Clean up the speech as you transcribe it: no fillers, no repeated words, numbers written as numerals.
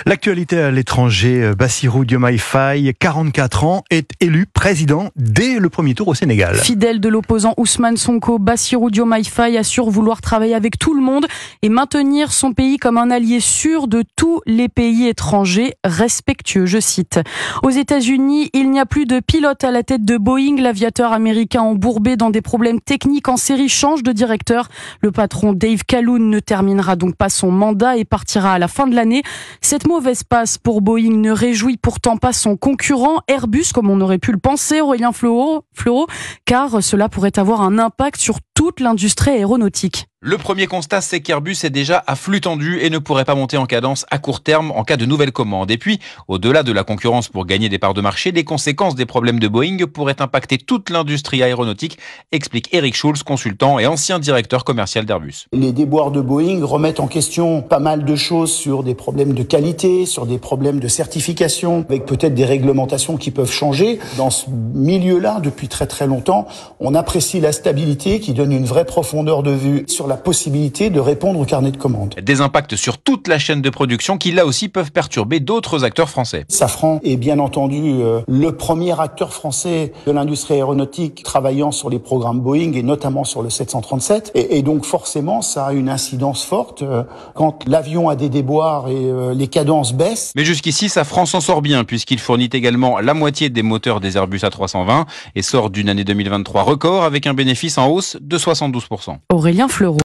L'actualité à l'étranger, Bassirou Diomaye Faye, 44 ans, est élu président dès le premier tour au Sénégal. Fidèle de l'opposant Ousmane Sonko, Bassirou Diomaye Faye assure vouloir travailler avec tout le monde et maintenir son pays comme un allié sûr de tous les pays étrangers respectueux, je cite. Aux États-Unis, il n'y a plus de pilote à la tête de Boeing. L'aviateur américain embourbé dans des problèmes techniques en série change de directeur. Le patron Dave Calhoun ne terminera donc pas son mandat et partira à la fin de l'année. Cette mauvaise passe pour Boeing ne réjouit pourtant pas son concurrent Airbus, comme on aurait pu le penser, Aurélien Fleureau, car cela pourrait avoir un impact sur toute l'industrie aéronautique. Le premier constat, c'est qu'Airbus est déjà à flux tendu et ne pourrait pas monter en cadence à court terme en cas de nouvelles commandes. Et puis, au-delà de la concurrence pour gagner des parts de marché, les conséquences des problèmes de Boeing pourraient impacter toute l'industrie aéronautique, explique Eric Schulz, consultant et ancien directeur commercial d'Airbus. Les déboires de Boeing remettent en question pas mal de choses sur des problèmes de qualité, sur des problèmes de certification, avec peut-être des réglementations qui peuvent changer. Dans ce milieu-là, depuis très très longtemps, on apprécie la stabilité qui donne une vraie profondeur de vue sur la possibilité de répondre au carnet de commandes. Des impacts sur toute la chaîne de production qui là aussi peuvent perturber d'autres acteurs français. Safran est bien entendu le premier acteur français de l'industrie aéronautique travaillant sur les programmes Boeing et notamment sur le 737. Et donc forcément, ça a une incidence forte quand l'avion a des déboires et les cadences baissent. Mais jusqu'ici, Safran s'en sort bien puisqu'il fournit également la moitié des moteurs des Airbus A320 et sort d'une année 2023 record avec un bénéfice en hausse de 72%. Aurélien Fleureau.